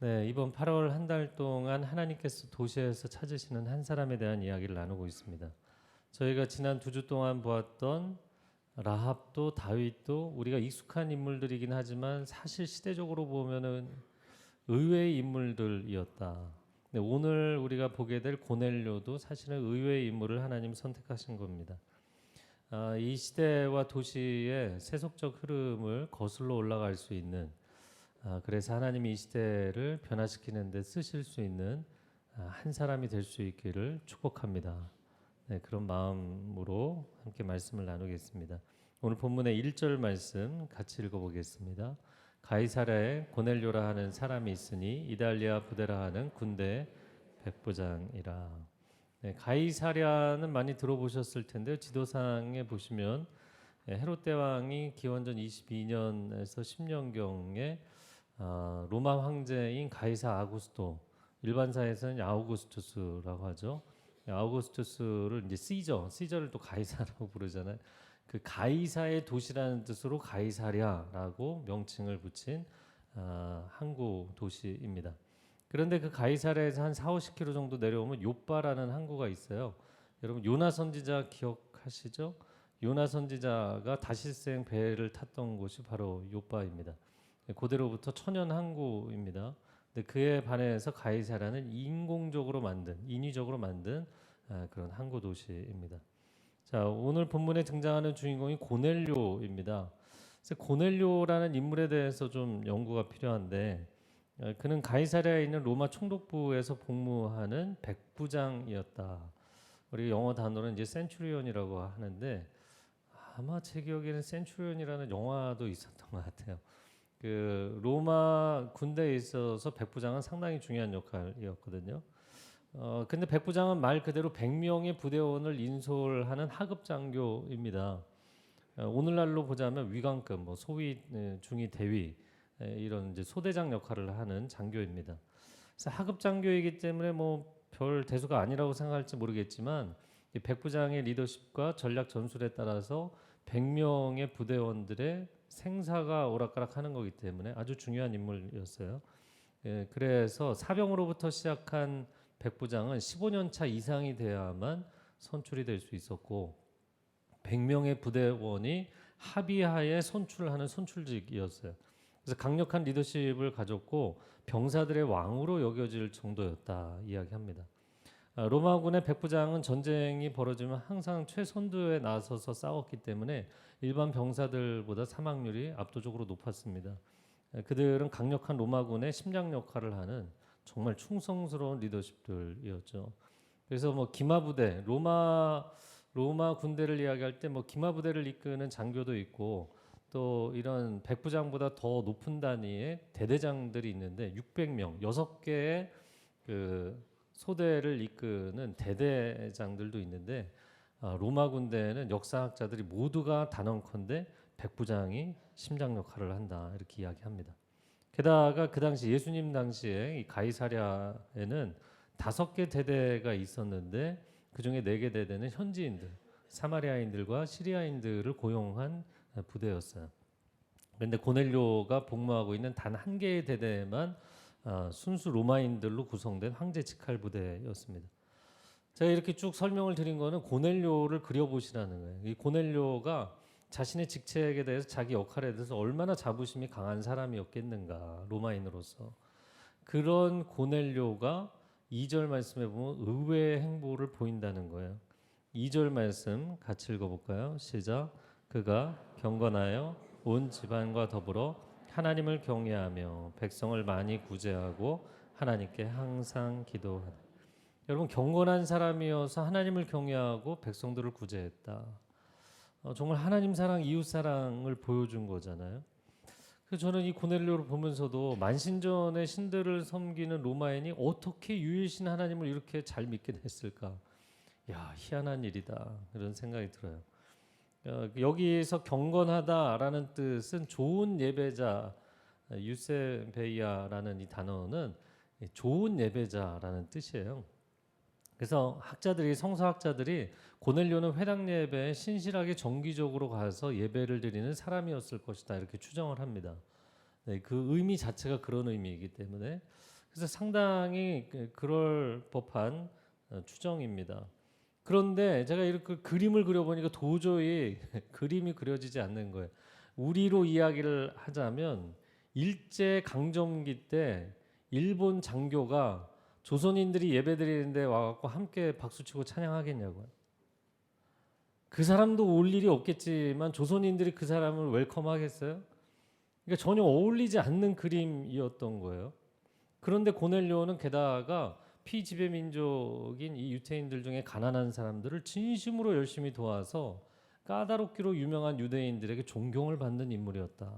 네, 이번 8월 한 달 동안 하나님께서 도시에서 찾으시는 한 사람에 대한 이야기를 나누고 있습니다. 저희가 지난 2주 동안 보았던 라합도 다윗도 우리가 익숙한 인물들이긴 하지만 사실 시대적으로 보면은 의외의 인물들이었다. 네, 오늘 우리가 보게 될 고넬료도 사실은 의외의 인물을 하나님 선택하신 겁니다. 이 시대와 도시의 세속적 흐름을 거슬러 올라갈 수 있는 그래서 하나님이 이 시대를 변화시키는 데 쓰실 수 있는 한 사람이 될 수 있기를 축복합니다. 네, 그런 마음으로 함께 말씀을 나누겠습니다. 오늘 본문의 1절 말씀 같이 읽어보겠습니다. 가이사랴에 고넬료라 하는 사람이 있으니 이달리아 부대라 하는 군대 백부장이라. 네, 가이사랴는 많이 들어보셨을 텐데요. 지도상에 보시면 헤롯 대왕이 기원전 22년에서 10년경에 로마 황제인 가이사 아구스토, 일반사에서는 아우구스투스라고 하죠. 아우구스투스를 이제 시저를 또 가이사라고 부르잖아요. 그 가이사의 도시라는 뜻으로 가이사랴라고 명칭을 붙인 항구 도시입니다. 그런데 그 가이사랴에서 한 4-50km 정도 내려오면 요빠라는 항구가 있어요. 여러분 요나 선지자 기억하시죠? 요나 선지자가 다실생 배를 탔던 곳이 바로 요빠입니다. 고대로부터 천연 항구입니다. 근데 그에 반해서 가이사랴는 인위적으로 만든 그런 항구 도시입니다. 자, 오늘 본문에 등장하는 주인공이 고넬료입니다. 그래서 고넬료라는 인물에 대해서 좀 연구가 필요한데 그는 가이사랴에 있는 로마 총독부에서 복무하는 백부장이었다. 우리 영어 단어는 이제 센츄리온이라고 하는데 아마 제 기억에는 센츄리온이라는 영화도 있었던 것 같아요. 그 로마 군대에 있어서 백부장은 상당히 중요한 역할이었거든요. 근데 백부장은 말 그대로 100명의 부대원을 인솔하는 하급 장교입니다. 오늘날로 보자면 위관급, 뭐 소위, 중위, 대위 이런 이제 소대장 역할을 하는 장교입니다. 그래서 하급 장교이기 때문에 뭐 별 대수가 아니라고 생각할지 모르겠지만 이 백부장의 리더십과 전략 전술에 따라서 100명의 부대원들의 생사가 오락가락하는 거기 때문에 아주 중요한 인물이었어요. 그래서 사병으로부터 시작한 백부장은 15년 차 이상이 돼야만 선출이 될 수 있었고 100명의 부대원이 합의하에 선출하는 선출직이었어요. 그래서 강력한 리더십을 가졌고 병사들의 왕으로 여겨질 정도였다 이야기합니다. 로마군의 백부장은 전쟁이 벌어지면 항상 최선두에 나서서 싸웠기 때문에 일반 병사들보다 사망률이 압도적으로 높았습니다. 그들은 강력한 로마군의 심장 역할을 하는 정말 충성스러운 리더십들이었죠. 그래서 뭐 기마부대, 로마 군대를 이야기할 때 뭐 기마부대를 이끄는 장교도 있고 또 이런 백부장보다 더 높은 단위의 대대장들이 있는데 600명, 6개의 그 소대를 이끄는 대대장들도 있는데 로마 군대는 역사학자들이 모두가 단언컨대 백부장이 심장 역할을 한다 이렇게 이야기합니다. 게다가 그 당시 예수님 당시에 이 가이사랴에는 5개 대대가 있었는데 그 중에 4개 대대는 현지인들, 사마리아인들과 시리아인들을 고용한 부대였어요. 그런데 고넬료가 복무하고 있는 단 1개의 대대만 순수 로마인들로 구성된 황제 직할 부대였습니다. 제가 이렇게 쭉 설명을 드린 거는 고넬료를 그려보시라는 거예요. 이 고넬료가 자신의 직책에 대해서 자기 역할에 대해서 얼마나 자부심이 강한 사람이었겠는가 로마인으로서. 그런 고넬료가 2절 말씀에 보면 의외의 행보를 보인다는 거예요. 2절 말씀 같이 읽어볼까요? 시작. 그가 경건하여 온 집안과 더불어 하나님을 경외하며 백성을 많이 구제하고 하나님께 항상 기도하다. 여러분 경건한 사람이어서 하나님을 경외하고 백성들을 구제했다. 정말 하나님 사랑, 이웃 사랑을 보여준 거잖아요. 그래서 저는 이 고넬료를 보면서도 만신전의 신들을 섬기는 로마인이 어떻게 유일신 하나님을 이렇게 잘 믿게 됐을까? 야, 희한한 일이다. 그런 생각이 들어요. 여기에서 경건하다라는 뜻은 좋은 예배자, 유세베이아라는 이 단어는 좋은 예배자라는 뜻이에요. 그래서 성서학자들이 고넬료는 회당 예배에 신실하게 정기적으로 가서 예배를 드리는 사람이었을 것이다 이렇게 추정을 합니다. 네, 그 의미 자체가 그런 의미이기 때문에 그래서 상당히 그럴 법한 추정입니다. 그런데 제가 이렇게 그림을 그려보니까 도저히 그림이 그려지지 않는 거예요. 우리로 이야기를 하자면 일제 강점기 때 일본 장교가 조선인들이 예배드리는데 와갖고 함께 박수치고 찬양하겠냐고요. 그 사람도 올 일이 없겠지만 조선인들이 그 사람을 웰컴하겠어요? 그러니까 전혀 어울리지 않는 그림이었던 거예요. 그런데 고넬료는 게다가 피지배 민족인 이 유태인들 중에 가난한 사람들을 진심으로 열심히 도와서 까다롭기로 유명한 유대인들에게 존경을 받는 인물이었다.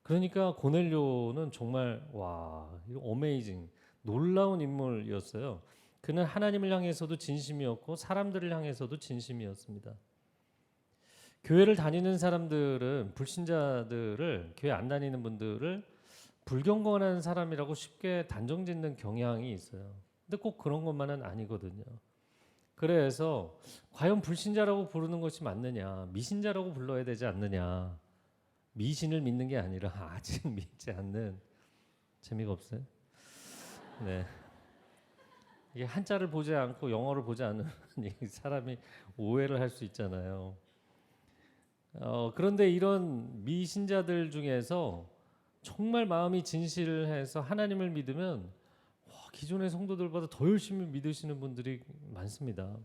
그러니까 고넬료는 정말 와, 이거 어메이징, 놀라운 인물이었어요. 그는 하나님을 향해서도 진심이었고 사람들을 향해서도 진심이었습니다. 교회를 다니는 사람들은 불신자들을, 교회 안 다니는 분들을 불경건한 사람이라고 쉽게 단정짓는 경향이 있어요. 근데 꼭 그런 것만은 아니거든요. 그래서 과연 불신자라고 부르는 것이 맞느냐, 미신자라고 불러야 되지 않느냐. 미신을 믿는 게 아니라 아직 믿지 않는, 재미가 없어요? 네. 이게 한자를 보지 않고 영어를 보지 않는 사람이 오해를 할 수 있잖아요. 그런데 이런 미신자들 중에서 정말 마음이 진실해서 하나님을 믿으면 기존의 성도들보다 더 열심히 믿으시는 분들이 많습니다.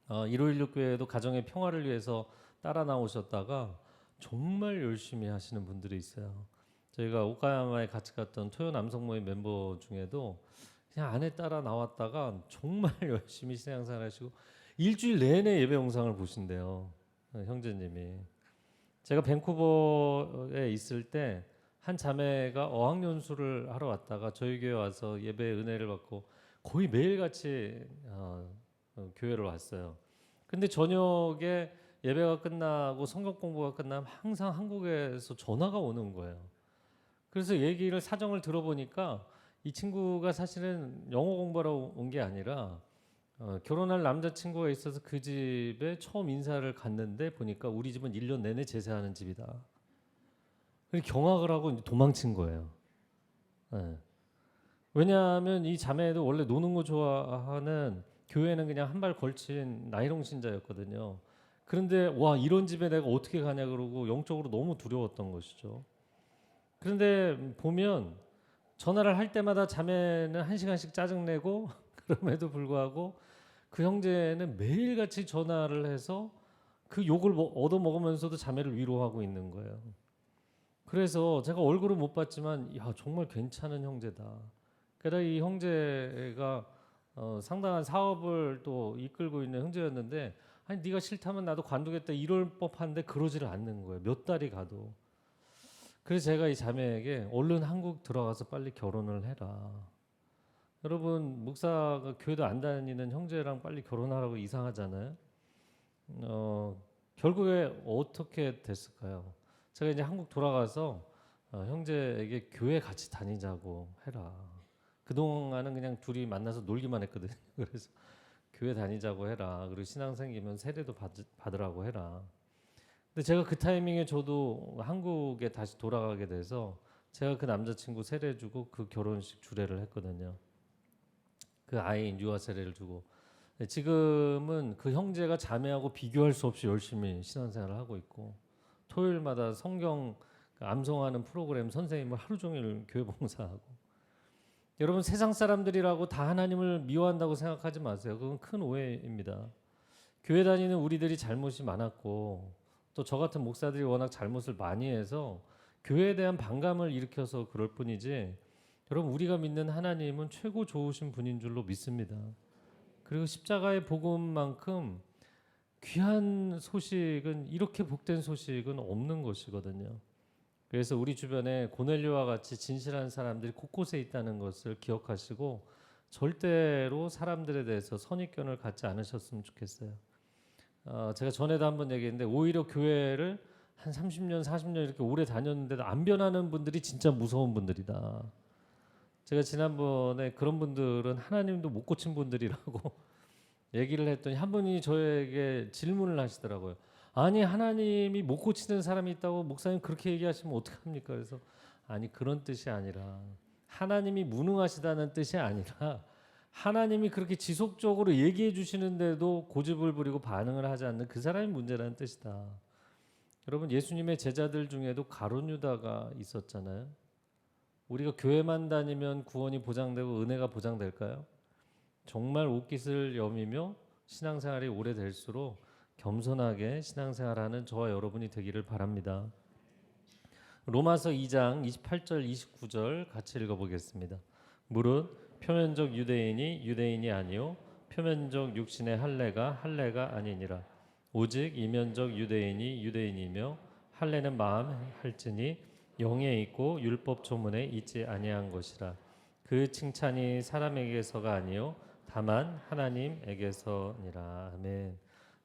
1516 교회에도 가정의 평화를 위해서 따라 나오셨다가 정말 열심히 하시는 분들이 있어요. 저희가 오카야마에 같이 갔던 토요 남성모임 멤버 중에도 그냥 아내 따라 나왔다가 정말 열심히 신앙생활 하시고 일주일 내내 예배 영상을 보신대요. 형제님이. 제가 밴쿠버에 있을 때 한 자매가 어학연수를 하러 왔다가 저희 교회 와서 예배 은혜를 받고 거의 매일같이 교회를 왔어요. 근데 저녁에 예배가 끝나고 성경 공부가 끝나면 항상 한국에서 전화가 오는 거예요. 그래서 얘기를 사정을 들어보니까 이 친구가 사실은 영어 공부하러 온 게 아니라 결혼할 남자친구가 있어서 그 집에 처음 인사를 갔는데 보니까 우리 집은 1년 내내 제사하는 집이다. 그래서 경악을 하고 도망친 거예요. 네. 왜냐하면 이 자매도 원래 노는 거 좋아하는, 교회는 그냥 한 발 걸친 나이롱 신자였거든요. 그런데 와, 이런 집에 내가 어떻게 가냐 그러고 영적으로 너무 두려웠던 것이죠. 그런데 보면 전화를 할 때마다 자매는 1시간씩 짜증내고 그럼에도 불구하고 그 형제는 매일같이 전화를 해서 그 욕을 얻어 먹으면서도 자매를 위로하고 있는 거예요. 그래서 제가 얼굴은 못 봤지만 야, 정말 괜찮은 형제다. 게다가 이 형제가 상당한 사업을 또 이끌고 있는 형제였는데, 아니 네가 싫다면 나도 관두겠다 이럴 법한데 그러지를 않는 거예요. 몇 달이 가도. 그래서 제가 이 자매에게 얼른 한국 들어가서 빨리 결혼을 해라. 여러분, 목사가 교회도 안 다니는 형제랑 빨리 결혼하라고 이상하잖아요. 결국에 어떻게 됐을까요? 제가 이제 한국 돌아가서 형제에게 교회 같이 다니자고 해라. 그동안은 그냥 둘이 만나서 놀기만 했거든요. 그래서 교회 다니자고 해라. 그리고 신앙 생기면 세례도 받으라고 해라. 근데 제가 그 타이밍에 저도 한국에 다시 돌아가게 돼서 제가 그 남자친구 세례 주고 그 결혼식 주례를 했거든요. 그 아이인 유아 세례를 주고. 지금은 그 형제가 자매하고 비교할 수 없이 열심히 신앙생활을 하고 있고, 토요일마다 성경 암송하는 프로그램 선생님을 하루 종일 교회 봉사하고. 여러분, 세상 사람들이라고 다 하나님을 미워한다고 생각하지 마세요. 그건 큰 오해입니다. 교회 다니는 우리들이 잘못이 많았고 또 저 같은 목사들이 워낙 잘못을 많이 해서 교회에 대한 반감을 일으켜서 그럴 뿐이지, 여러분 우리가 믿는 하나님은 최고 좋으신 분인 줄로 믿습니다. 그리고 십자가의 복음만큼 귀한 소식은, 이렇게 복된 소식은 없는 것이거든요. 그래서 우리 주변에 고넬료와 같이 진실한 사람들이 곳곳에 있다는 것을 기억하시고 절대로 사람들에 대해서 선입견을 갖지 않으셨으면 좋겠어요. 제가 전에도 한번 얘기했는데 오히려 교회를 한 30년, 40년 이렇게 오래 다녔는데도 안 변하는 분들이 진짜 무서운 분들이다. 제가 지난번에 그런 분들은 하나님도 못 고친 분들이라고 얘기를 했더니 한 분이 저에게 질문을 하시더라고요. 아니 하나님이 못 고치는 사람이 있다고 목사님 그렇게 얘기하시면 어떡합니까? 그래서 아니 그런 뜻이 아니라 하나님이 무능하시다는 뜻이 아니라 하나님이 그렇게 지속적으로 얘기해 주시는데도 고집을 부리고 반응을 하지 않는 그 사람이 문제라는 뜻이다. 여러분, 예수님의 제자들 중에도 가룟 유다가 있었잖아요. 우리가 교회만 다니면 구원이 보장되고 은혜가 보장될까요? 정말 옷깃을 여미며 신앙생활이 오래될수록 겸손하게 신앙생활하는 저와 여러분이 되기를 바랍니다. 로마서 2장 28절 29절 같이 읽어보겠습니다. 무릇 표면적 유대인이 유대인이 아니요 표면적 육신의 할례가 할례가 아니니라. 오직 이면적 유대인이 유대인이며 할례는 마음 할지니 영에 있고 율법 조문에 있지 아니한 것이라. 그 칭찬이 사람에게서가 아니요 다만 하나님에게서니라. 아멘.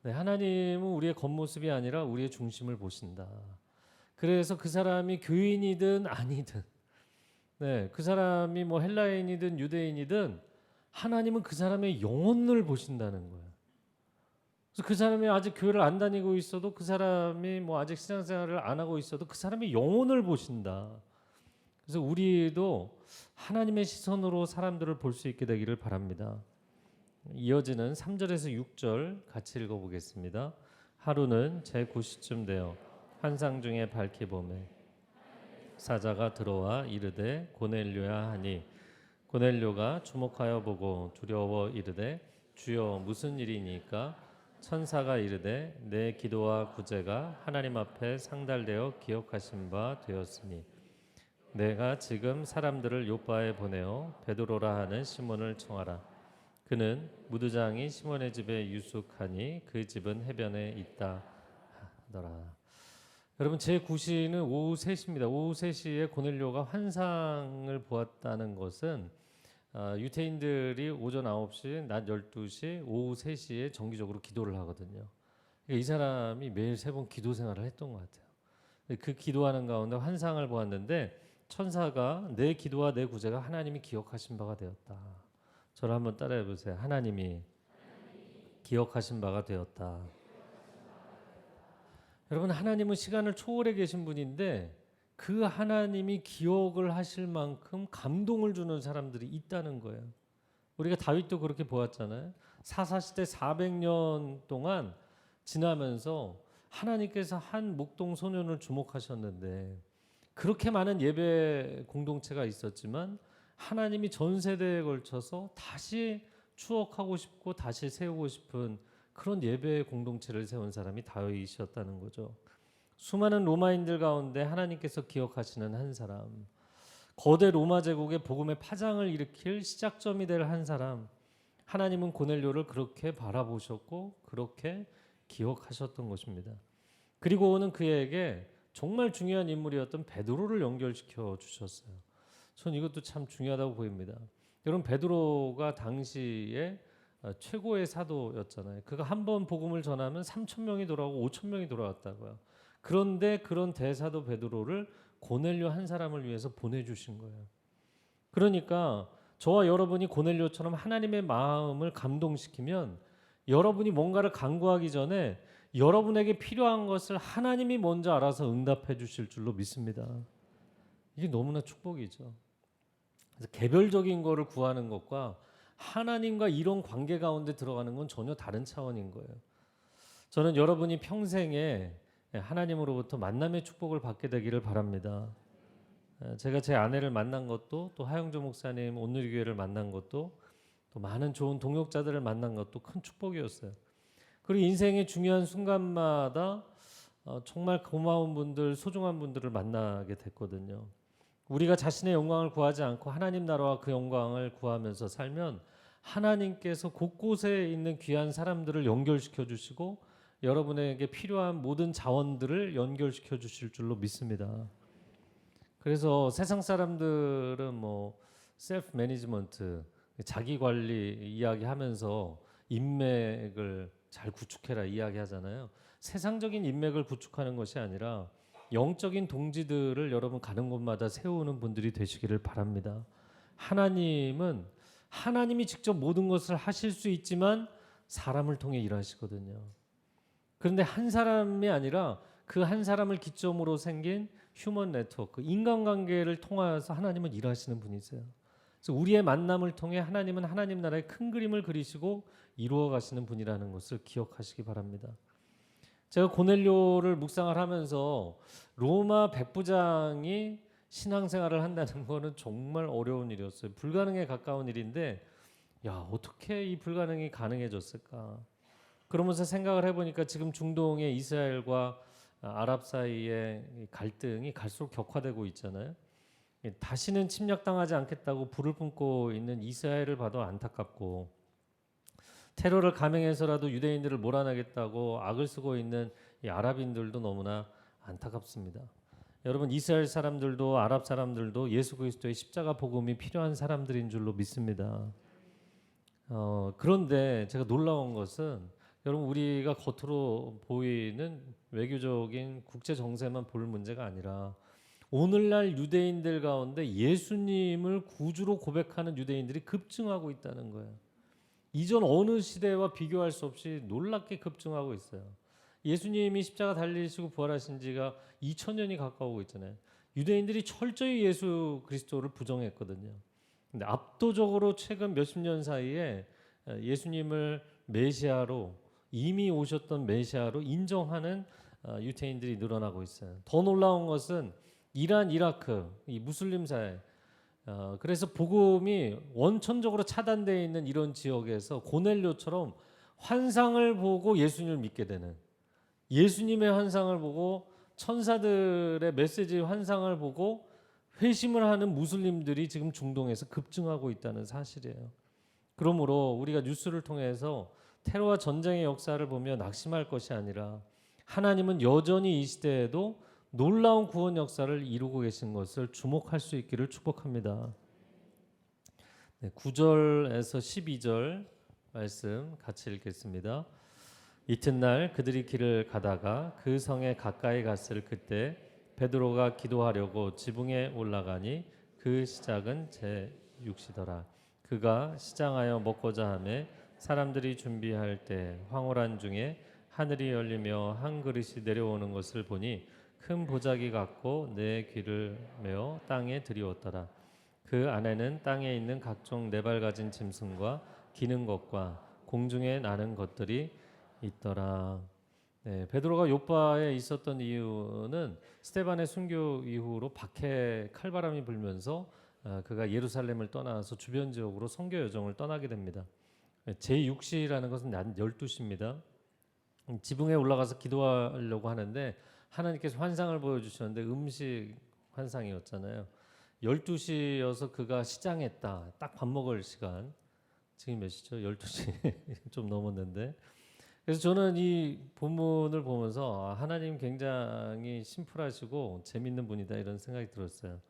네, 하나님은 우리의 겉모습이 아니라 우리의 중심을 보신다. 그래서 그 사람이 교인이든 아니든, 네, 그 사람이 뭐 헬라인이든 유대인이든 하나님은 그 사람의 영혼을 보신다는 거예요. 그래서 그 사람이 아직 교회를 안 다니고 있어도, 그 사람이 뭐 아직 신앙생활을 안 하고 있어도 그 사람의 영혼을 보신다. 그래서 우리도 하나님의 시선으로 사람들을 볼 수 있게 되기를 바랍니다. 이어지는 3절에서 6절 같이 읽어보겠습니다. 하루는 제9시쯤 되어 환상 중에 밝히 보매 사자가 들어와 이르되 고넬료야 하니, 고넬료가 주목하여 보고 두려워 이르되 주여 무슨 일이니까? 천사가 이르되 내 기도와 구제가 하나님 앞에 상달되어 기억하신 바 되었으니 내가 지금 사람들을 요바에 보내어 베드로라 하는 시몬을 청하라. 그는 무두장이 시몬의 집에 유숙하니 그 집은 해변에 있다 하더라. 여러분, 제 9시는 오후 3시입니다. 오후 3시에 고넬료가 환상을 보았다는 것은 유태인들이 오전 9시, 낮 12시, 오후 3시에 정기적으로 기도를 하거든요. 그러니까 이 사람이 매일 3번 기도 생활을 했던 것 같아요. 그 기도하는 가운데 환상을 보았는데 천사가 내 기도와 내 구제가 하나님이 기억하신 바가 되었다. 저를 한번 따라해 보세요. 하나님이 기억하신 바가 되었다. 여러분, 하나님은 시간을 초월해 계신 분인데 그 하나님이 기억을 하실 만큼 감동을 주는 사람들이 있다는 거예요. 우리가 다윗도 그렇게 보았잖아요. 사사시대 400년 동안 지나면서 하나님께서 한 목동 소년을 주목하셨는데, 그렇게 많은 예배 공동체가 있었지만 하나님이 전 세대에 걸쳐서 다시 추억하고 싶고 다시 세우고 싶은 그런 예배 공동체를 세운 사람이 다윗이었다는 거죠. 수많은 로마인들 가운데 하나님께서 기억하시는 한 사람, 거대 로마 제국의 복음의 파장을 일으킬 시작점이 될 한 사람, 하나님은 고넬료를 그렇게 바라보셨고 그렇게 기억하셨던 것입니다. 그리고는 그에게 정말 중요한 인물이었던 베드로를 연결시켜 주셨어요. 전 이것도 참 중요하다고 보입니다. 여러분, 베드로가 당시에 최고의 사도였잖아요. 그가 한 번 복음을 전하면 3,000명이 돌아오고 5,000명이 돌아왔다고요. 그런데 그런 대사도 베드로를 고넬료 한 사람을 위해서 보내주신 거예요. 그러니까 저와 여러분이 고넬료처럼 하나님의 마음을 감동시키면 여러분이 뭔가를 간구하기 전에 여러분에게 필요한 것을 하나님이 먼저 알아서 응답해 주실 줄로 믿습니다. 이게 너무나 축복이죠. 그래서 개별적인 거를 구하는 것과 하나님과 이런 관계 가운데 들어가는 건 전혀 다른 차원인 거예요. 저는 여러분이 평생에 하나님으로부터 만남의 축복을 받게 되기를 바랍니다. 제가 제 아내를 만난 것도, 또 하영조 목사님 온누리교회를 만난 것도, 또 많은 좋은 동역자들을 만난 것도 큰 축복이었어요. 그리고 인생의 중요한 순간마다 정말 고마운 분들, 소중한 분들을 만나게 됐거든요. 우리가 자신의 영광을 구하지 않고 하나님 나라와 그 영광을 구하면서 살면 하나님께서 곳곳에 있는 귀한 사람들을 연결시켜 주시고 여러분에게 필요한 모든 자원들을 연결시켜 주실 줄로 믿습니다. 그래서 세상 사람들은 뭐 셀프 매니지먼트, 자기 관리 이야기하면서 인맥을 잘 구축해라 이야기하잖아요. 세상적인 인맥을 구축하는 것이 아니라 영적인 동지들을 여러분 가는 곳마다 세우는 분들이 되시기를 바랍니다. 하나님은 하나님이 직접 모든 것을 하실 수 있지만 사람을 통해 일하시거든요. 그런데 한 사람이 아니라 그 한 사람을 기점으로 생긴 휴먼 네트워크, 인간관계를 통하여서 하나님은 일하시는 분이세요. 그래서 우리의 만남을 통해 하나님은 하나님 나라의 큰 그림을 그리시고 이루어 가시는 분이라는 것을 기억하시기 바랍니다. 제가 고넬료를 묵상을 하면서 로마 백부장이 신앙생활을 한다는 거는 정말 어려운 일이었어요. 불가능에 가까운 일인데 야, 어떻게 이 불가능이 가능해졌을까? 그러면서 생각을 해보니까 지금 중동의 이스라엘과 아랍 사이의 갈등이 갈수록 격화되고 있잖아요. 다시는 침략당하지 않겠다고 불을 뿜고 있는 이스라엘을 봐도 안타깝고, 테러를 감행해서라도 유대인들을 몰아내겠다고 악을 쓰고 있는 이 아랍인들도 너무나 안타깝습니다. 여러분, 이스라엘 사람들도 아랍 사람들도 예수 그리스도의 십자가 복음이 필요한 사람들인 줄로 믿습니다. 그런데 제가 놀라운 것은 여러분, 우리가 겉으로 보이는 외교적인 국제 정세만 볼 문제가 아니라 오늘날 유대인들 가운데 예수님을 구주로 고백하는 유대인들이 급증하고 있다는 거예요. 이전 어느 시대와 비교할 수 없이 놀랍게 급증하고 있어요. 예수님이 십자가 달리시고 부활하신 지가 2000년이 가까우고 있잖아요. 유대인들이 철저히 예수 그리스도를 부정했거든요. 근데 압도적으로 최근 몇십 년 사이에 예수님을 메시아로, 이미 오셨던 메시아로 인정하는 유대인들이 늘어나고 있어요. 더 놀라운 것은 이란, 이라크, 이 무슬림 사회, 그래서 복음이 원천적으로 차단되어 있는 이런 지역에서 고넬료처럼 환상을 보고 예수님을 믿게 되는, 예수님의 환상을 보고 천사들의 메시지 환상을 보고 회심을 하는 무슬림들이 지금 중동에서 급증하고 있다는 사실이에요. 그러므로 우리가 뉴스를 통해서 테러와 전쟁의 역사를 보며 낙심할 것이 아니라 하나님은 여전히 이 시대에도 놀라운 구원 역사를 이루고 계신 것을 주목할 수 있기를 축복합니다. 9절에서 12절 말씀 같이 읽겠습니다. 이튿날 그들이 길을 가다가 그 성에 가까이 갔을 그때 베드로가 기도하려고 지붕에 올라가니 그 시작은 제6시더라. 그가 시장하여 먹고자 하매 사람들이 준비할 때 황홀한 중에 하늘이 열리며 한 그릇이 내려오는 것을 보니 큰 보자기 같고 내 귀를 메어 땅에 들이웠더라. 그 안에는 땅에 있는 각종 네 발 가진 짐승과 기는 것과 공중에 나는 것들이 있더라. 베드로가 요빠에 있었던 이유는 스데반의 순교 이후로 박해 칼바람이 불면서 그가 예루살렘을 떠나서 주변 지역으로 선교 여정을 떠나게 됩니다. 제6시라는 것은 낮 12시입니다. 지붕에 올라가서 기도하려고 하는데 하나님께서 환상을 보여주셨는데 음식 환상이었잖아요. 12시여서 그가 시장했다. 딱 밥 먹을 시간. 지금 몇 시죠? 12시 좀 넘었는데. 그래서 저는 이 본문을 보면서 하나님 굉장히 심플하시고 재밌는 분이다 이런 생각이 들었어요.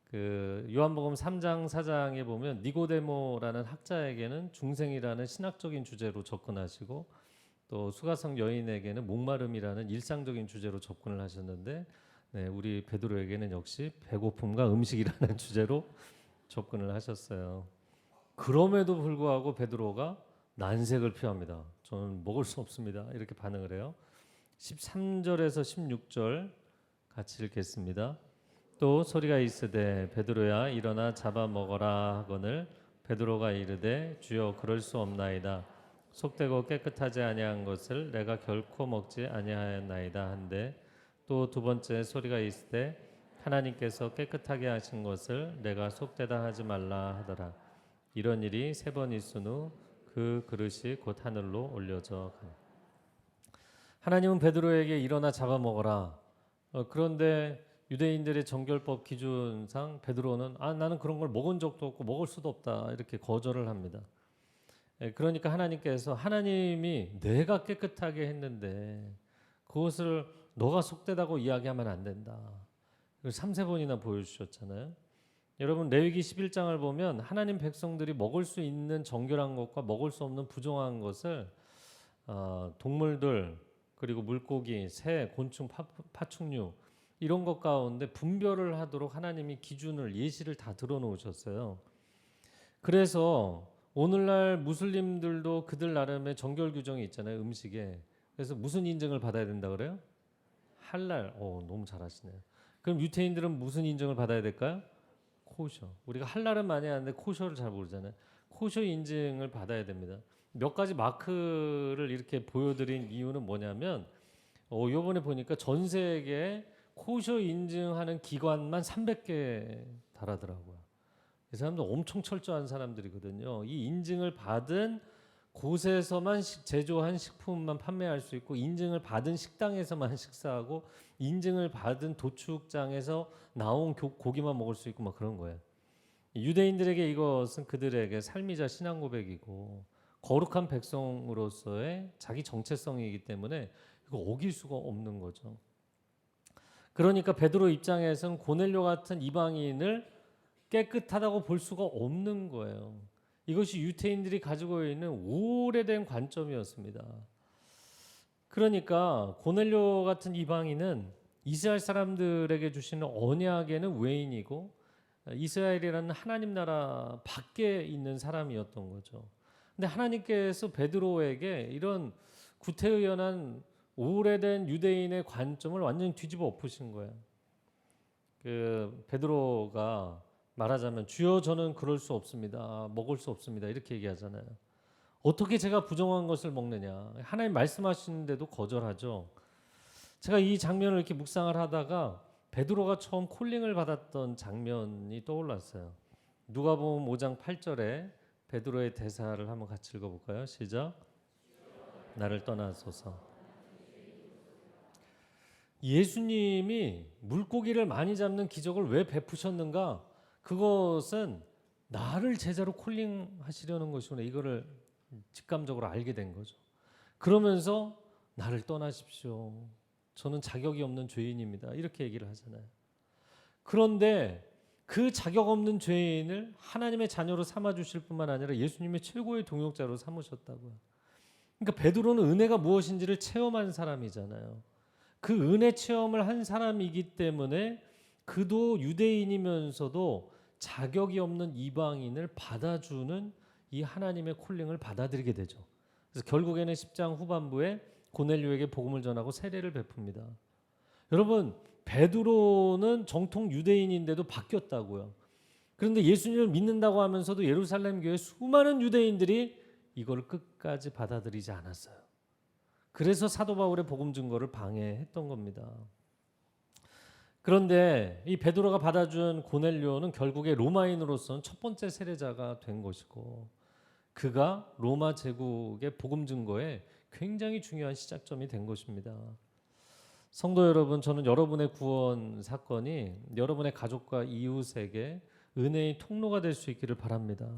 그 요한복음 3장 4장에 보면 니고데모라는 학자에게는 중생이라는 신학적인 주제로 접근하시고 또 수가성 여인에게는 목마름이라는 일상적인 주제로 접근을 하셨는데 우리 베드로에게는 역시 배고픔과 음식이라는 주제로 접근을 하셨어요. 그럼에도 불구하고 베드로가 난색을 표합니다. 저는 먹을 수 없습니다. 이렇게 반응을 해요. 13절에서 16절 같이 읽겠습니다. 또 소리가 있으되 베드로야 일어나 잡아 먹어라 하거늘 베드로가 이르되 주여 그럴 수 없나이다. 속되고 깨끗하지 아니한 것을 내가 결코 먹지 아니하였나이다 한데 또 두 번째 소리가 있으되 하나님께서 깨끗하게 하신 것을 내가 속되다 하지 말라 하더라. 이런 일이 세 번 있은 후 그 그릇이 곧 하늘로 올려져 가니 하나님은 베드로에게 일어나 잡아먹어라. 그런데 유대인들의 정결법 기준상 베드로는 나는 그런 걸 먹은 적도 없고 먹을 수도 없다 이렇게 거절을 합니다. 그러니까 하나님께서 하나님이 내가 깨끗하게 했는데 그것을 너가 속되다고 이야기하면 안 된다. 그걸 3-4번이나 보여주셨잖아요. 여러분 레위기 11장을 보면 하나님 백성들이 먹을 수 있는 정결한 것과 먹을 수 없는 부정한 것을 동물들 그리고 물고기, 새, 곤충, 파충류 이런 것 가운데 분별을 하도록 하나님이 기준을 예시를 다 들어놓으셨어요. 그래서 오늘날 무슬림들도 그들 나름의 정결 규정이 있잖아요. 음식에. 그래서 무슨 인증을 받아야 된다 그래요? 할랄. 너무 잘하시네요. 그럼 유태인들은 무슨 인정을 받아야 될까요? 코셔. 우리가 할랄은 많이 하는데 코셔를 잘 모르잖아요. 코셔 인증을 받아야 됩니다. 몇 가지 마크를 이렇게 보여드린 이유는 뭐냐면 요번에 보니까 전 세계에 코셔 인증하는 기관만 300개 달하더라고요. 이 사람들 엄청 철저한 사람들이거든요. 이 인증을 받은 곳에서만 제조한 식품만 판매할 수 있고, 인증을 받은 식당에서만 식사하고, 인증을 받은 도축장에서 나온 고기만 먹을 수 있고 막 그런 거예요. 유대인들에게 이것은 그들에게 삶이자 신앙 고백이고 거룩한 백성으로서의 자기 정체성이기 때문에 이거 어길 수가 없는 거죠. 그러니까 베드로 입장에서는 고넬료 같은 이방인을 깨끗하다고 볼 수가 없는 거예요. 이것이 유태인들이 가지고 있는 오래된 관점이었습니다. 그러니까 고넬료 같은 이방인은 이스라엘 사람들에게 주시는 언약에는 외인이고 이스라엘이라는 하나님 나라 밖에 있는 사람이었던 거죠. 근데 하나님께서 베드로에게 이런 구태의연한 오래된 유대인의 관점을 완전히 뒤집어 엎으신 거예요. 그 베드로가 말하자면 주여 저는 그럴 수 없습니다. 먹을 수 없습니다. 이렇게 얘기하잖아요. 어떻게 제가 부정한 것을 먹느냐. 하나님 말씀하시는데도 거절하죠. 제가 이 장면을 이렇게 묵상을 하다가 베드로가 처음 콜링을 받았던 장면이 떠올랐어요. 누가복음 5장 8절에 베드로의 대사를 한번 같이 읽어볼까요? 시작. 나를 떠나소서. 예수님이 물고기를 많이 잡는 기적을 왜 베푸셨는가? 그것은 나를 제자로 콜링하시려는 것이구나. 이거를 직감적으로 알게 된 거죠. 그러면서 나를 떠나십시오. 저는 자격이 없는 죄인입니다. 이렇게 얘기를 하잖아요. 그런데 그 자격 없는 죄인을 하나님의 자녀로 삼아 주실 뿐만 아니라 예수님의 최고의 동역자로 삼으셨다고요. 그러니까 베드로는 은혜가 무엇인지를 체험한 사람이잖아요. 그 은혜 체험을 한 사람이기 때문에 그도 유대인이면서도 자격이 없는 이방인을 받아주는 이 하나님의 콜링을 받아들이게 되죠. 그래서 결국에는 10장 후반부에 고넬료에게 복음을 전하고 세례를 베풉니다. 여러분, 베드로는 정통 유대인인데도 바뀌었다고요. 그런데 예수님을 믿는다고 하면서도 예루살렘 교회 수많은 유대인들이 이걸 끝까지 받아들이지 않았어요. 그래서 사도 바울의 복음 증거를 방해했던 겁니다. 그런데 이 베드로가 받아준 고넬료는 결국에 로마인으로서는 첫 번째 세례자가 된 것이고, 그가 로마 제국의 복음 증거에 굉장히 중요한 시작점이 된 것입니다. 성도 여러분, 저는 여러분의 구원 사건이 여러분의 가족과 이웃에게 은혜의 통로가 될 수 있기를 바랍니다.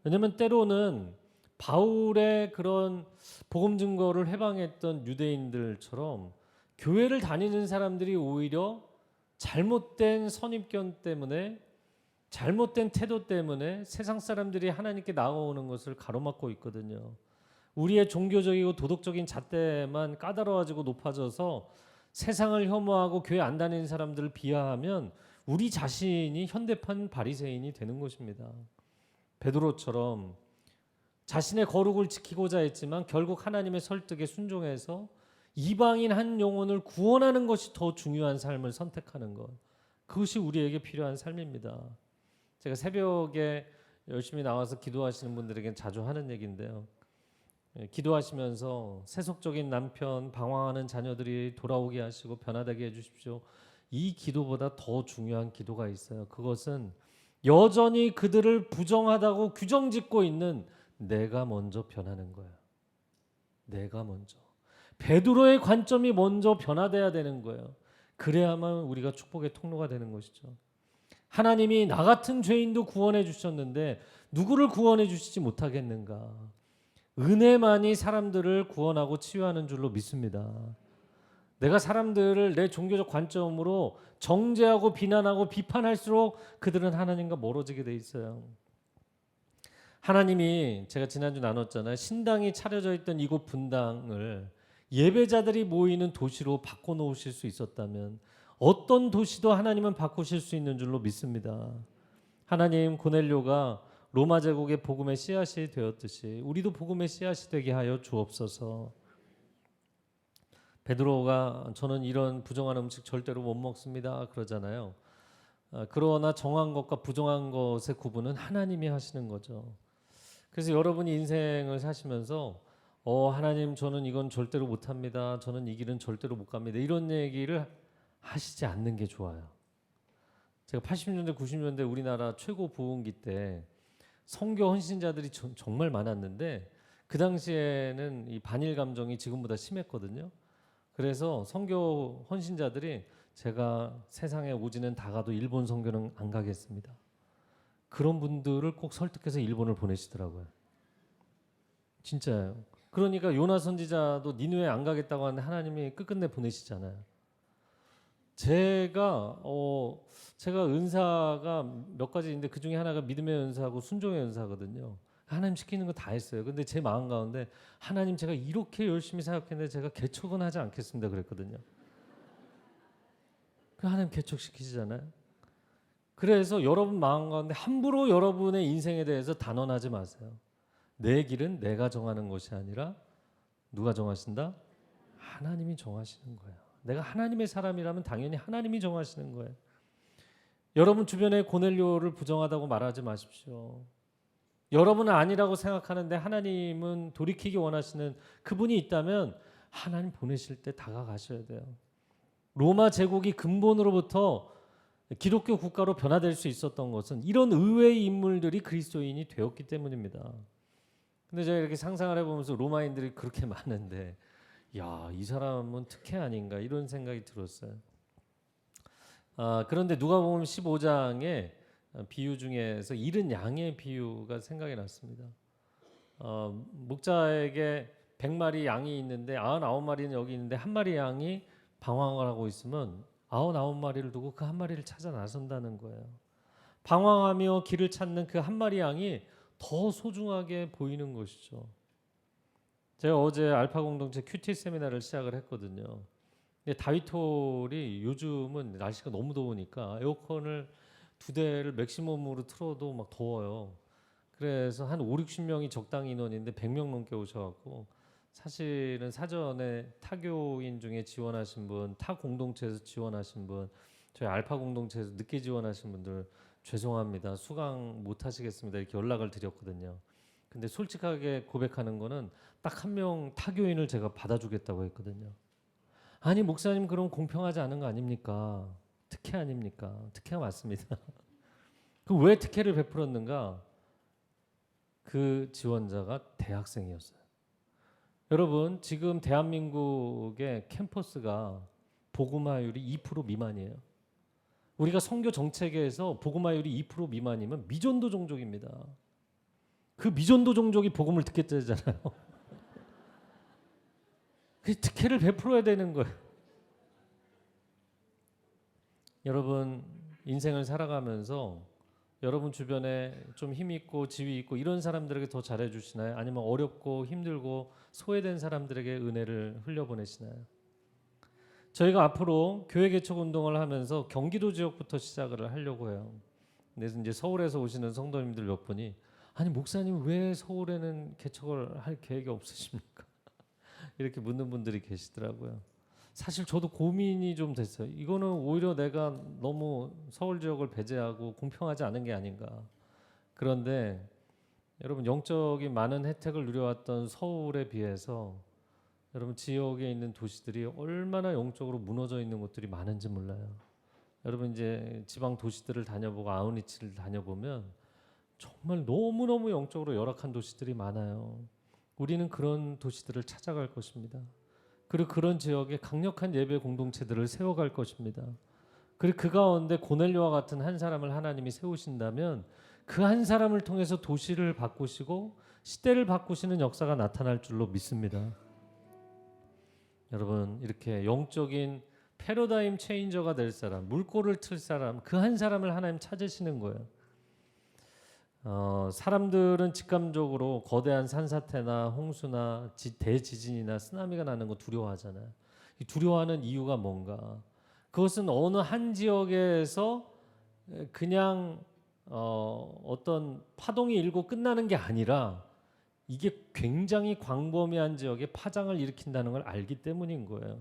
왜냐하면 때로는 바울의 그런 복음 증거를 회방했던 유대인들처럼 교회를 다니는 사람들이 오히려 잘못된 선입견 때문에, 잘못된 태도 때문에 세상 사람들이 하나님께 나아오는 것을 가로막고 있거든요. 우리의 종교적이고 도덕적인 잣대만 까다로워지고 높아져서 세상을 혐오하고 교회 안 다니는 사람들을 비하하면 우리 자신이 현대판 바리새인이 되는 것입니다. 베드로처럼 자신의 거룩을 지키고자 했지만 결국 하나님의 설득에 순종해서 이방인 한 영혼을 구원하는 것이 더 중요한 삶을 선택하는 것, 그것이 우리에게 필요한 삶입니다. 제가 새벽에 열심히 나와서 기도하시는 분들에겐 자주 하는 얘기인데요. 기도하시면서 세속적인 남편, 방황하는 자녀들이 돌아오게 하시고 변화되게 해주십시오. 이 기도보다 더 중요한 기도가 있어요. 그것은 여전히 그들을 부정하다고 규정짓고 있는 내가 먼저 변하는 거예요. 내가 먼저. 베드로의 관점이 먼저 변화돼야 되는 거예요. 그래야만 우리가 축복의 통로가 되는 것이죠. 하나님이 나 같은 죄인도 구원해 주셨는데 누구를 구원해 주시지 못하겠는가? 은혜만이 사람들을 구원하고 치유하는 줄로 믿습니다. 내가 사람들을 내 종교적 관점으로 정죄하고 비난하고 비판할수록 그들은 하나님과 멀어지게 돼 있어요. 하나님이, 제가 지난주 나눴잖아요. 신당이 차려져 있던 이곳 분당을 예배자들이 모이는 도시로 바꿔놓으실 수 있었다면 어떤 도시도 하나님은 바꾸실 수 있는 줄로 믿습니다. 하나님, 고넬료가 로마 제국의 복음의 씨앗이 되었듯이 우리도 복음의 씨앗이 되게 하여 주옵소서. 베드로가 저는 이런 부정한 음식 절대로 못 먹습니다 그러잖아요. 그러나 정한 것과 부정한 것의 구분은 하나님이 하시는 거죠. 그래서 여러분이 인생을 사시면서 하나님 저는 이건 절대로 못합니다. 저는 이 길은 절대로 못 갑니다. 이런 얘기를 하시지 않는 게 좋아요. 제가 80년대 90년대 우리나라 최고 부흥기 때 선교 헌신자들이 정말 많았는데 그 당시에는 이 반일 감정이 지금보다 심했거든요. 그래서 선교 헌신자들이 제가 세상에 오지는 다 가도 일본 선교는 안 가겠습니다. 그런 분들을 꼭 설득해서 일본을 보내시더라고요. 진짜예요. 그러니까 요나 선지자도 니누에 안 가겠다고 하는데 하나님이 끝끝내 보내시잖아요. 제가 은사가 몇 가지 있는데 그 중에 하나가 믿음의 은사하고 순종의 은사거든요. 하나님 시키는 거 다 했어요. 근데 제 마음 가운데 하나님 제가 이렇게 열심히 사역했는데 제가 개척은 하지 않겠습니다 그랬거든요. 그 하나님 개척시키시잖아요. 그래서 여러분 마음 가운데 함부로 여러분의 인생에 대해서 단언하지 마세요. 내 길은 내가 정하는 것이 아니라 누가 정하신다? 하나님이 정하시는 거예요. 내가 하나님의 사람이라면 당연히 하나님이 정하시는 거예요. 여러분 주변에 고넬료를 부정하다고 말하지 마십시오. 여러분은 아니라고 생각하는데 하나님은 돌이키기 원하시는 그분이 있다면 하나님 보내실 때 다가가셔야 돼요. 로마 제국이 근본으로부터 기독교 국가로 변화될 수 있었던 것은 이런 의외의 인물들이 그리스도인이 되었기 때문입니다. 근데 제가 이렇게 상상을 해보면서 로마인들이 그렇게 많은데 야, 이 사람은 특혜 아닌가 이런 생각이 들었어요. 그런데 누가복음 15장에 비유 중에서 잃은 양의 비유가 생각이 났습니다. 목자에게 100마리 양이 있는데 99마리는 여기 있는데 한 마리 양이 방황을 하고 있으면 99마리를 두고 그 한 마리를 찾아 나선다는 거예요. 방황하며 길을 찾는 그 한 마리 양이 더 소중하게 보이는 것이죠. 제가 어제 알파 공동체 큐티 세미나를 시작을 했거든요. 근데 다윗홀이 요즘은 날씨가 너무 더우니까 에어컨을 2대를 맥시멈으로 틀어도 막 더워요. 그래서 한 5, 60명이 적당히 인원인데 100명 넘게 오셔갖고 사실은 사전에 타교인 중에 지원하신 분, 타 공동체에서 지원하신 분, 저희 알파 공동체에서 늦게 지원하신 분들 죄송합니다. 수강 못 하시겠습니다. 이렇게 연락을 드렸거든요. 근데 솔직하게 고백하는 거는 딱 한 명 타교인을 제가 받아주겠다고 했거든요. 아니 목사님 그럼 공평하지 않은 거 아닙니까? 특혜 아닙니까? 특혜가 맞습니다. 그 왜 특혜를 베풀었는가? 그 지원자가 대학생이었어요. 여러분 지금 대한민국의 캠퍼스가 복음화율이 2% 미만이에요. 우리가 선교 정책에서 복음화율이 2% 미만이면 미전도 종족입니다. 그 미전도 종족이 복음을 듣겠다잖아요. 그 특혜를 베풀어야 되는 거예요. 여러분 인생을 살아가면서 여러분 주변에 좀 힘 있고 지위 있고 이런 사람들에게 더 잘해 주시나요? 아니면 어렵고 힘들고 소외된 사람들에게 은혜를 흘려보내시나요? 저희가 앞으로 교회 개척 운동을 하면서 경기도 지역부터 시작을 하려고 해요. 그래서 이제 서울에서 오시는 성도님들 몇 분이 아니 목사님 왜 서울에는 개척을 할 계획이 없으십니까? 이렇게 묻는 분들이 계시더라고요. 사실 저도 고민이 좀 됐어요. 이거는 오히려 내가 너무 서울 지역을 배제하고 공평하지 않은 게 아닌가. 그런데 여러분 영적인 많은 혜택을 누려왔던 서울에 비해서 여러분 지역에 있는 도시들이 얼마나 영적으로 무너져 있는 곳들이 많은지 몰라요. 여러분 이제 지방 도시들을 다녀보고 아우니치를 다녀보면 정말 너무너무 영적으로 열악한 도시들이 많아요. 우리는 그런 도시들을 찾아갈 것입니다. 그리고 그런 지역에 강력한 예배 공동체들을 세워갈 것입니다. 그리고 그 가운데 고넬료와 같은 한 사람을 하나님이 세우신다면 그 한 사람을 통해서 도시를 바꾸시고 시대를 바꾸시는 역사가 나타날 줄로 믿습니다. 여러분 이렇게 영적인 패러다임 체인저가 될 사람, 물꼬를 틀 사람, 그 한 사람을 하나님 찾으시는 거예요. 사람들은 직감적으로 거대한 산사태나 홍수나 대지진이나 쓰나미가 나는 거 두려워하잖아요. 이 두려워하는 이유가 뭔가? 그것은 어느 한 지역에서 그냥 어떤 파동이 일고 끝나는 게 아니라 이게 굉장히 광범위한 지역에 파장을 일으킨다는 걸 알기 때문인 거예요.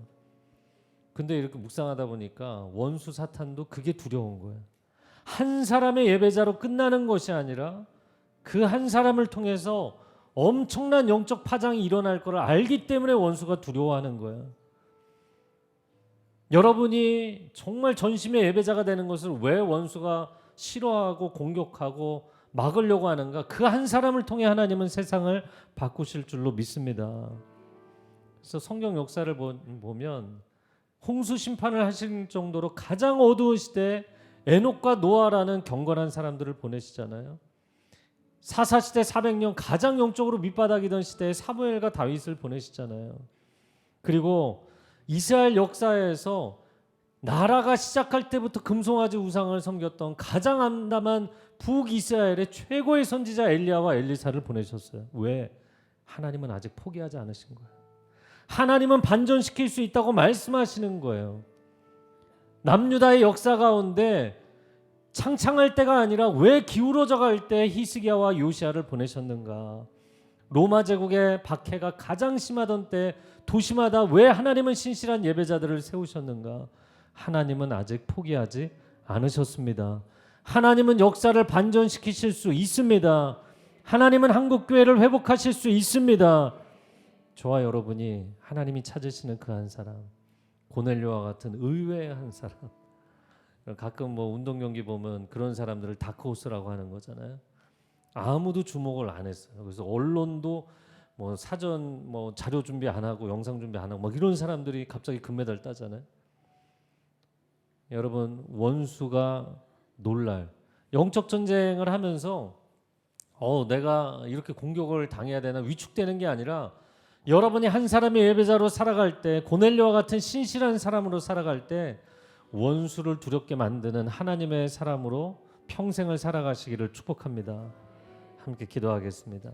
근데 이렇게 묵상하다 보니까 원수 사탄도 그게 두려운 거예요. 한 사람의 예배자로 끝나는 것이 아니라 그 한 사람을 통해서 엄청난 영적 파장이 일어날 것을 알기 때문에 원수가 두려워하는 거예요. 여러분이 정말 전심의 예배자가 되는 것을 왜 원수가 싫어하고 공격하고 막으려고 하는가? 그 한 사람을 통해 하나님은 세상을 바꾸실 줄로 믿습니다. 그래서 성경 역사를 보면 홍수 심판을 하실 정도로 가장 어두운 시대에 에녹과 노아라는 경건한 사람들을 보내시잖아요. 사사시대 400년 가장 영적으로 밑바닥이던 시대에 사무엘과 다윗을 보내시잖아요. 그리고 이스라엘 역사에서 나라가 시작할 때부터 금송아지 우상을 섬겼던 가장 암담한 북이스라엘의 최고의 선지자 엘리야와 엘리사를 보내셨어요. 왜? 하나님은 아직 포기하지 않으신 거예요. 하나님은 반전시킬 수 있다고 말씀하시는 거예요. 남유다의 역사 가운데 창창할 때가 아니라 왜 기울어져 갈 때 히스기야와 요시야를 보내셨는가? 로마 제국의 박해가 가장 심하던 때 도시마다 왜 하나님은 신실한 예배자들을 세우셨는가? 하나님은 아직 포기하지 않으셨습니다. 하나님은 역사를 반전시키실 수 있습니다. 하나님은 한국교회를 회복하실 수 있습니다. 저와 여러분이 하나님이 찾으시는 그 한 사람, 고넬료와 같은 의외의 한 사람. 가끔 뭐 운동 경기 보면 그런 사람들을 다크호스라고 하는 거잖아요. 아무도 주목을 안 했어요. 그래서 언론도 뭐 사전 뭐 자료 준비 안 하고 영상 준비 안 하고 막 이런 사람들이 갑자기 금메달 따잖아요. 여러분, 원수가 놀랄 영적 전쟁을 하면서 내가 이렇게 공격을 당해야 되나 위축되는 게 아니라 여러분이 한 사람의 예배자로 살아갈 때, 고넬료와 같은 신실한 사람으로 살아갈 때 원수를 두렵게 만드는 하나님의 사람으로 평생을 살아가시기를 축복합니다. 함께 기도하겠습니다.